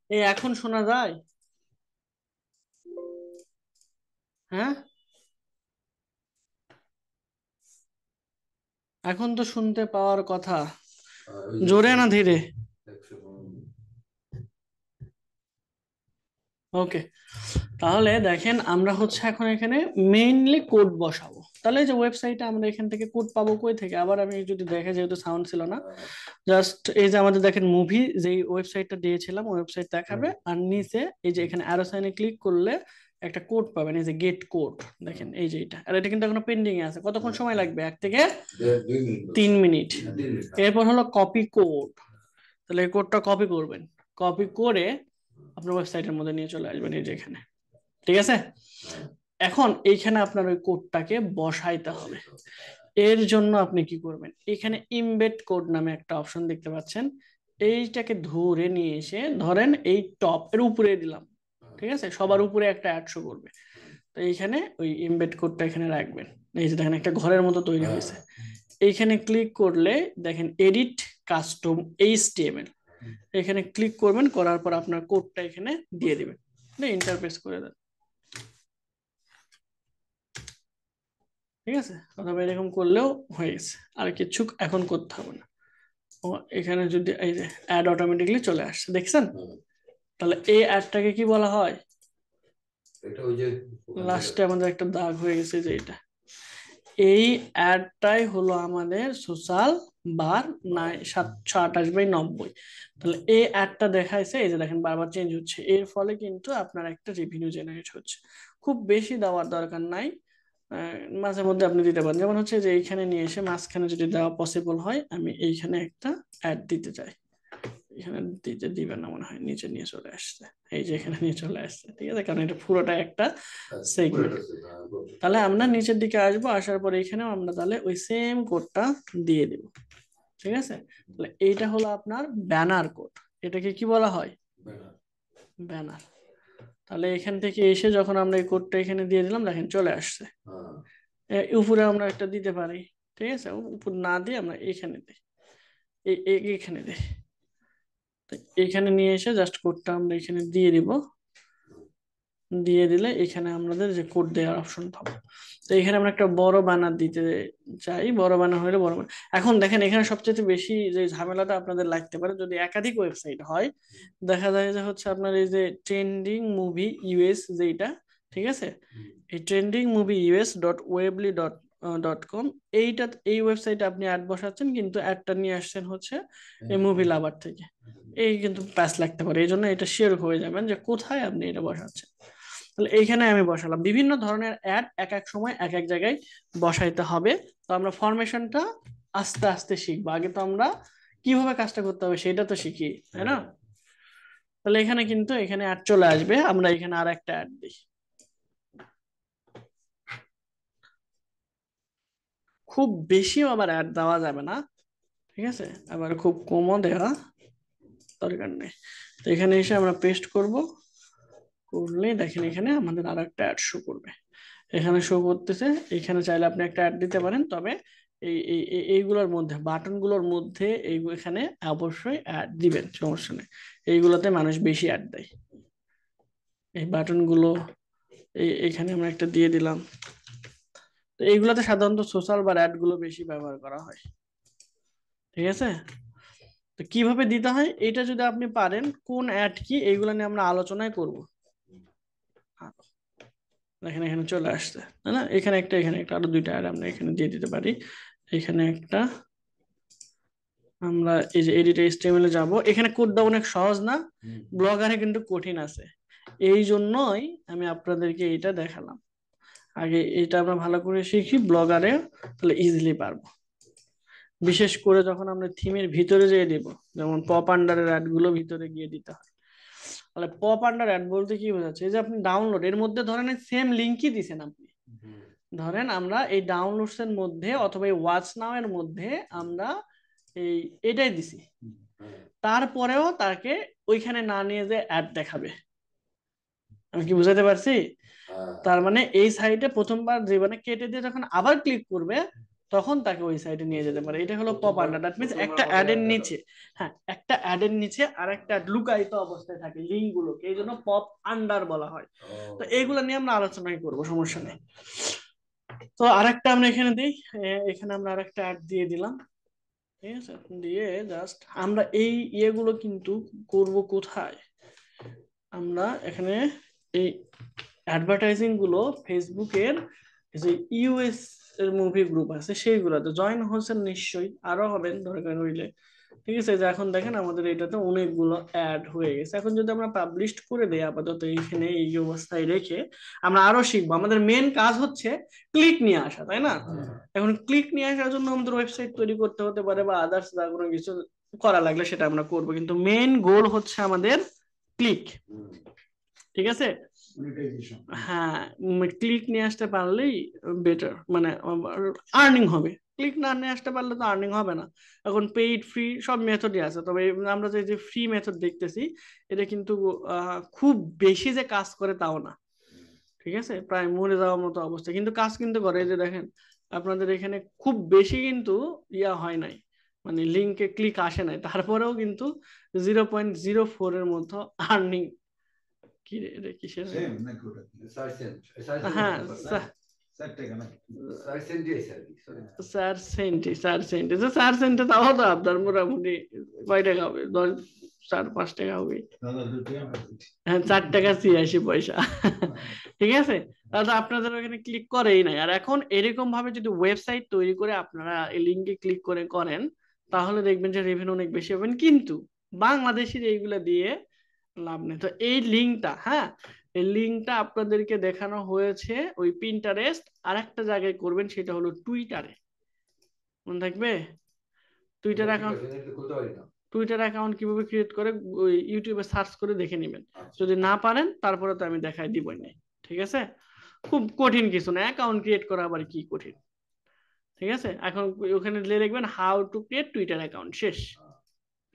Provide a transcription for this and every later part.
এই এখন শোনা যায়? হ্যাঁ, এখন তো শুনতে পাওয়ার কথা। জোরে না ধীরে? ওকে, তাহলে দেখেন আমরা হচ্ছে এখন এখানে মেইনলি কোড বসাবো। তাহলে এই যে ওয়েবসাইটে আমরা এখান থেকে কোড পাবো কই থেকে? আবার আমি যদি দেখে, যেহেতু সাউন্ড ছিল না, জাস্ট এই যে আমাদের দেখেন মুভি যেই ওয়েবসাইটটা দিয়েছিলাম ওয়েবসাইট দেখাবে, আর নিচে এই যে এখানে অ্যারো সাইনে ক্লিক করলে একটা কোড পাবেন, এই যে গেট কোড। দেখেন এই যে এটা, আর এটা কিন্তু এখনো পেন্ডিং এ আছে। কতক্ষণ সময় লাগবে? 1 থেকে 3 মিনিট। এরপর হলো কপি কোড। তাহলে এই কোডটা কপি করবেন, কপি করে আপনার ওয়েবসাইটের মধ্যে নিয়ে চলে আসবেন এই যে এখানে। ঠিক আছে, এখন এইখানে আপনার ওই কোডটাকে বসাইতে হবে। এর জন্য আপনি কি করবেন, এখানে ইমবেড কোড নামে একটা অপশন দেখতে পাচ্ছেন, এইটাকে ধরে নিয়ে এসে ধরেন এই টপ এর উপরে দিলাম। ঠিক আছে, সবার উপরে একটা অ্যাড শো করবে। তো এইখানে ওই ইমবেড কোডটা এখানে রাখবেন। এই যে দেখেন একটা ঘরের মতো তৈরি হয়েছে। এইখানে ক্লিক করলে দেখেন এডিট কাস্টম এইচটিএমএল, এখানে ক্লিক করবেন, করার পর আপনার কোডটা এখানে দিয়ে দিবেন, ইন্টারফেস করে দেন। ঠিক আছে, অথবা এরকম করলেও হয়ে গেছে, আর কিছু এখন করতে হবে না। ও এখানে যদি এই যে অ্যাড অটোমেটিকলি চলে আসছে, দেখছেন? তাহলে এই অ্যাডটাকে কি বলা হয়? এটা ওই যে লাস্টে আমাদের একটা দাগ হয়ে গেছে, যে এটা, এই অ্যাডটাই হলো আমাদের সোশ্যাল বার 728/90। তাহলে এই অ্যাডটা দেখাইছে, এই যে দেখেন বারবার চেঞ্জ হচ্ছে, এর ফলে কিন্তু আপনার একটা রেভিনিউ জেনারেট হচ্ছে। খুব বেশি দেওয়ার দরকার নাই, মাঝে মধ্যে আপনি দিতে পারেন। যেমন হচ্ছে যে এইখানে নিয়ে এসে মাঝখানে যদি দেওয়া পসিবল হয়, আমি এইখানে একটা অ্যাড দিতে চাই, এখানে দিতে দিবেন না মনে হয়, নিচে নিয়ে চলে আসছে, এই যে এখানে নিয়ে চলে আসছে। ঠিক আছে, কারণ এটা পুরোটা একটা সেগমেন্ট। তাহলে আমরা নিচের দিকে আসবো, আসার পরে এখানেও আমরা তাহলে ওই সেম কোডটা দিয়ে দিব। ঠিক আছে, তাহলে এইটা হলো আপনার ব্যানার কোড। এটাকে কি বলা হয়? ব্যানার। তাহলে এখান থেকে এসে যখন আমরা এই কোডটা এখানে দিয়ে দিলাম, দেখেন চলে আসছে। উপরে আমরা একটা দিতে পারি। ঠিক আছে, উপর না দিয়ে আমরা এখানে দিই, এখানে দিই। এখানে নিয়ে এসে জাস্ট কোডটা আমরা এখানে দিয়ে দিব। দিয়ে দিলে এখানে আমাদের যে কোড দেওয়ার অপশন পাবো। তো এখানে আমরা একটা বড় ব্যানার দিতে চাই, বড় ব্যানার হলে বড় banner। এখন দেখেন এখানে সবচেয়ে বেশি যে ঝামেলাটা আপনাদের লাগতে পারে যদি একাধিক ওয়েবসাইট হয়, দেখা যায় যে হচ্ছে আপনার এই যে ট্রেন্ডিং মুভি ইউএস যেটা, ঠিক আছে, এই trending movie US dot Weebly dot dot com, এইটা, এই ওয়েবসাইটে আপনি অ্যাড বসাচ্ছেন, কিন্তু অ্যাডটা নিয়ে আসছেন হচ্ছে এই মুভি লাভার থেকে। এই কিন্তু প্যাচ লাগতে পারে, এই জন্য এটা শিওর হয়ে যাবেন যে কোথায় আপনি এটা বসাচ্ছেন। তাহলে এইখানে আমি বসালাম। বিভিন্ন ধরনের অ্যাড এক এক সময় এক এক জায়গায় বসাইতে হবে। তো আমরা ফরমেশনটা আস্তে আস্তে শিখবো, আগে তো আমরা কিভাবে কাজটা করতে হবে সেটা তো শিখি, তাই না? তাহলে এখানে কিন্তু এখানে অ্যাড চলে আসবে, আমরা এখানে আর একটা অ্যাড দিই। খুব বেশিও আবার অ্যাড দেওয়া যাবে না, ঠিক আছে, আবার খুব কমও দেওয়া দরকার নেই। তো এখানে এসে আমরা পেস্ট করব, করলে দেখেন এখানে আমাদের আর একটা অ্যাড শো করবে, এখানে শো করতেছে। এখানে চাইলে আপনি একটা অ্যাড দিতে পারেন, তবে এইগুলোর মধ্যে বাটনগুলোর মধ্যে এখানে অবশ্যই অ্যাড দিবেন, সমস্যা নেই। এইগুলোতে মানুষ বেশি অ্যাড দেয়, এই বাটনগুলো এখানে আমরা একটা দিয়ে দিলাম। তো এইগুলোতে সাধারণত সোশ্যাল বা অ্যাড গুলো বেশি ব্যবহার করা হয়, ঠিক আছে। তো কিভাবে দিতে হয় এটা যদি আপনি পারেন, কোন অ্যাড কি এইগুলো নিয়ে আমরা আলোচনায় করব। দেখেন এখানে চলে আসছে, তাই না, এখানে একটা এখানে একটা, আরো দুইটা অ্যাড আমরা এখানে দিয়ে দিতে পারি। এখানে একটা, আমরা এই যে এডিট এইচটিএমএল এ যাব, এখানে কোডটা অনেক সহজ না, ব্লগারে কিন্তু কঠিন আছে। এই জন্যই আমি আপনাদেরকে এটা দেখালাম, আগে এটা আমরা ভালো করে শিখি ব্লগারে, তাহলে ইজিলি পারবো। বিশেষ করে যখন আমরা থিমের ভিতরে যেয়ে দিব, যেমন পপ আন্ডারের অ্যাড গুলো ভিতরে গিয়ে দিতে হয়। তাহলে পপ আন্ডার অ্যাড বলতে কি বোঝাচ্ছে, এই যে আপনি ডাউনলোড, এর মধ্যে ধরেন সেম লিঙ্কই দিছেন আপনি, ধরেন আমরা এই ডাউনলোডস এর মধ্যে অথবা এই ওয়াচ নাও এর মধ্যে আমরা এই এটাই দিছি, তারপরেও তাকে ওইখানে না নিয়ে যে অ্যাড দেখাবে। আমি কি বুঝাতে পারছি? তার মানে এই সাইটে প্রথমবার জীবনে কেটে দিয়ে যখন আবার ক্লিক করবে, তখন তাকে ওই সাইটে নিয়ে যেতে পারে। এটা হলো পপ আন্ডার, দ্যাট মিন্স একটা অ্যাডের নিচে, হ্যাঁ একটা অ্যাডের নিচে আর একটা লুকায়িত অবস্থায় থাকে লিঙ্ক গুলোকে, এই জন্য পপ আন্ডার বলা হয়। তো এইগুলো নিয়ে আমরা আলোচনাই করবো, সমস্যা নেই। তো আরেকটা আমরা এখানে দিই, এখানে আমরা আরেকটা অ্যাড দিয়ে দিলাম, ঠিক আছে, দিয়ে জাস্ট আমরা এই ইয়েগুলো কিন্তু করব কোথায়, আমরা এখানে এই অ্যাডভার্টাইজিং গুলো ফেসবুকের যে ইউএস এর মুভি গ্রুপ আছে সেইগুলোতে জয়েন হচ্ছেন নিশ্চয়ই, আরো হবেন দরকার হইলে, ঠিক আছে। যে এখন দেখেন আমাদের এটাতে অনেকগুলো অ্যাড হয়ে গেছে, এখন যদি আমরা পাবলিশ করে দেই আপাতত এইখানে এই অবস্থায় রেখে, আমরা আরো শিখবো। আমাদের মেন কাজ হচ্ছে ক্লিক নিয়ে আসা, তাই না? এখন ক্লিক নিয়ে আসার জন্য আমাদের ওয়েবসাইট তৈরি করতে হতে পারে বা আদার্স যা কোনো কিছু করা লাগলে সেটা আমরা করবো, কিন্তু মেন গোল হচ্ছে আমাদের ক্লিক, ঠিক আছে। হ্যাঁ, ক্লিক নিয়ে আসতে পারলেই বেটার, মানে আর্নিং হবে। ক্লিক না নিয়ে আসতে পারলে তো আর্নিং হবে না। এখন পেইড ফ্রি সব মেথডই আছে, তবে আমরা যে ফ্রি মেথড দেখতেছি এটা কিন্তু খুব বেশি যে কাজ করে তাও না, ঠিক আছে, প্রায় মরে যাওয়ার মতো অবস্থা, কিন্তু কাজ কিন্তু করে। এই যে দেখেন আপনাদের এখানে খুব বেশি কিন্তু ইয়া হয় নাই, মানে লিঙ্কে ক্লিক আসে নাই, তারপরেও কিন্তু 0.04 এর মতো আর্নিং। কি রে, এটা কিসের? হ্যাঁ স্যার সেন্টে তাও তো আপনার মোটামুটি কয় টাকা হবে, 4-5 টাকা হবে, হ্যাঁ 4 টাকা 86 পয়সা, ঠিক আছে। তাহলে আপনাদের ওখানে ক্লিক করেই নাই। আর এখন এরকম ভাবে যদি ওয়েবসাইট তৈরি করে আপনারা এই লিঙ্কে ক্লিক করে করেন, তাহলে দেখবেন যে রেভিনিউ অনেক বেশি হবেন, কিন্তু বাংলাদেশের এইগুলা দিয়ে লাভ নেই। তো এই লিঙ্কটা, হ্যাঁ এই লিঙ্কটা আপনাদেরকে দেখানো হয়েছে ওই পিন্টারেস্ট, আর একটা জায়গায় করবেন সেটা হলো টুইটারে, মনে থাকবে। টুইটার অ্যাকাউন্ট, টুইটার অ্যাকাউন্ট কিভাবে ক্রিয়েট করে ওই ইউটিউবে সার্চ করে দেখে নেবেন, যদি না পারেন তারপরে তো আমি দেখাই দিবই না, ঠিক আছে। খুব কঠিন কিছু না, অ্যাকাউন্ট ক্রিয়েট করা আবার কি কঠিন, ঠিক আছে। এখন ওখানে লিখবেন how to create Twitter account, শেষ,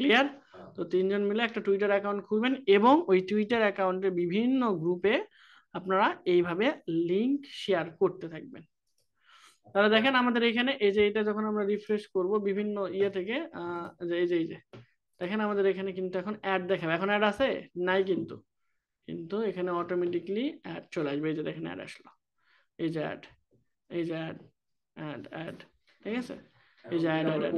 ক্লিয়ার। তো তিনজন মিলে একটা টুইটার অ্যাকাউন্ট খুলবেন এবং ওই টুইটার অ্যাকাউন্টের বিভিন্ন গ্রুপে আপনারা এইভাবে লিংক শেয়ার করতে থাকবেন। তাহলে দেখেন আমাদের এখানে এই যে এটা যখন আমরা রিফ্রেশ করব বিভিন্ন ইয়ে থেকে এই যে দেখেন আমাদের এখানে কিন্তু এখন অ্যাড দেখাবে। এখন অ্যাড আছে নাই কিন্তু, কিন্তু এখানে অটোমেটিকলি অ্যাড চলে আসবে। এই যে দেখেন অ্যাড আসলো, এই যে অ্যাড, এই যে অ্যাড, অ্যাড অ্যাড, ঠিক আছে, এই যে অ্যাড অ্যাড অ্যাড।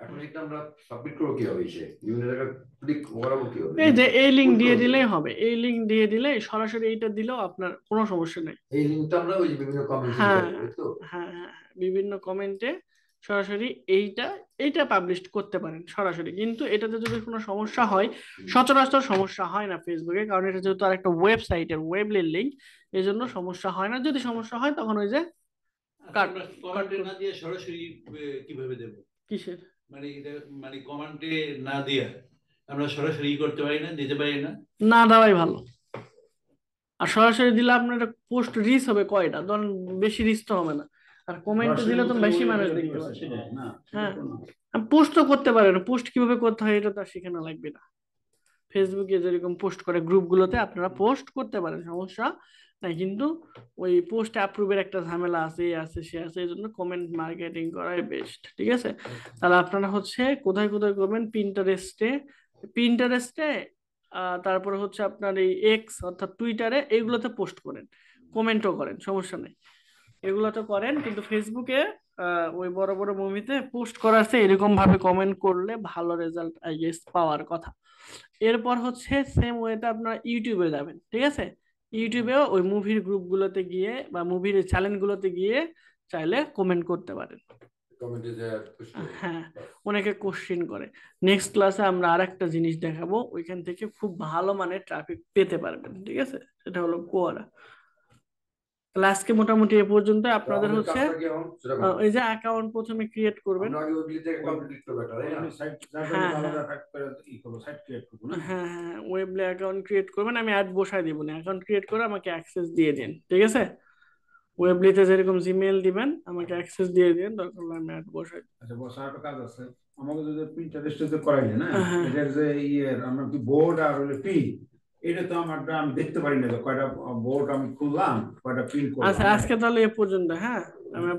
এখন এটা আমরা সাবমিট করব কিভাবে? বিভিন্ন জায়গায় ক্লিক করাবো কিভাবে? এই যে এই লিংক দিয়ে দিলেই হবে, এই লিংক দিয়ে দিলে সরাসরি এইটা দিলেও আপনার কোনো সমস্যা নেই। এই লিংকটা আমরা ওই যে বিভিন্ন কমেন্টে হ্যাঁ দিতে পারবো তো? হ্যাঁ হ্যাঁ, বিভিন্ন কমেন্টে সরাসরি এইটা পাবলিশ করতে পারেন সরাসরি, কিন্তু এটাতে যদি কোনো সমস্যা হয়, সচরাচর সমস্যা হয় না ফেসবুকে, কারণ এটা যেহেতু আরেকটা ওয়েবসাইটের ওয়েবলের লিংক, এই জন্য সমস্যা হয় না। যদি সমস্যা হয় তখন ওই যে কমেন্টে না দিয়ে সরাসরি কিভাবে দেব? কিসের মানে এটা মানে কমেন্টে না দিয়ে আমরা সরাসরি করতে পারি না, দিতে পারি না? না দেওয়াই ভালো। আর সরাসরি দিলে আপনার পোস্ট রিচ হবে কয়টা, ধরেন বেশি রিচ তো হবে না, আর কমেন্টে সরাসরি দিলে তো বলতে বেশি ওই মানুষ যেটা দেখতে viewers পাবে। সেটাই না, সেটা হ্যাঁ। তো না। পোস্ট তো করতে পারেন, পোস্ট কিভাবে করতে হয় এটা তো আর শেখানো লাগবে না। ফেসবুকে যেরকম পোস্ট করে গ্রুপগুলোতে আপনারা পোস্ট করতে পারেন, সমস্যা নাই, কিন্তু ওই পোস্ট অ্যাপ্রুভের একটা ঝামেলা আছে, এ আছে সে আছে, এই জন্য কমেন্ট মার্কেটিং করাই বেস্ট। ঠিক আছে, তাহলে আপনারা হচ্ছে কোথায় কোথায় করবেন, পিন্টারেস্টে, পিন্টারেস্টে তারপরে হচ্ছে আপনার এই এক্স অর্থাৎ টুইটারে, এইগুলোতে পোস্ট করেন, কমেন্টও করেন, সমস্যা নেই, এগুলো তো করেন। কিন্তু ফেসবুকে ওই বড় বড় মুভিতে পোস্ট করা আছে, এরকম ভাবে কমেন্ট করলে ভালো রেজাল্ট আই গেস পাওয়ার কথা। এরপর হচ্ছে সেম ওয়েতে আপনারা ইউটিউবে যাবেন। ঠিক আছে, ইউটিউবেও ওই মুভির গ্রুপগুলোতে গিয়ে বা মুভির চ্যানেলগুলোতে গিয়ে চাইলে কমেন্ট করতে পারেন। কমেন্টে যে push করবে। হ্যাঁ, অনেকে কোশ্চিন করে। নেক্সট ক্লাসে আমরা আরেকটা জিনিস দেখাবো, ওইখান থেকে খুব ভালো মানের ট্রাফিক পেতে পারবেন। ঠিক আছে, সেটা হলো কোয়ারা। তাহলে আজকে মোটামুটি এ পর্যন্ত। তো আপনাদের আমাদের হচ্ছে কাজটা কি এখন সেটা বলো। এই যে অ্যাকাউন্ট প্রথমে ক্রিয়েট করবেন। আমরা আগে ওই থেকে অ্যাকাউন্ট ক্রিয়েট করব একটা, তাই না? আমি সাইট হ্যাঁ, আলাদা হ্যাঁ। একটা করে ই করব, সাইট ক্রিয়েট করব না। হ্যাঁ হ্যাঁ, ওয়েবলে অ্যাকাউন্ট ক্রিয়েট করবেন, আমি অ্যাড বসাই দিব না, অ্যাকাউন্ট ক্রিয়েট করে আমাকে অ্যাক্সেস দিয়ে দিন। ঠিক আছে, ওয়েবলিতে যেরকম জিমেইল দিবেন আমাকে অ্যাক্সেস দিয়ে দিন, দরকার হলে আমি অ্যাড বসাই দিব। আচ্ছা বস, আর একটা কাজ আছে, আমাকে যদি পিন্টারেস্টে যে করাইলে না, হ্যাঁ। এটার যে আমরা কি বোর্ড আর হলো পিন, এটা তো আমি দেখতে পারি না যে কয়টা বোর্ড আমি খুললাম, কয়টা পিন আচ্ছা, করলাম। আজকে তাহলে এ পর্যন্ত। হ্যাঁ, আমি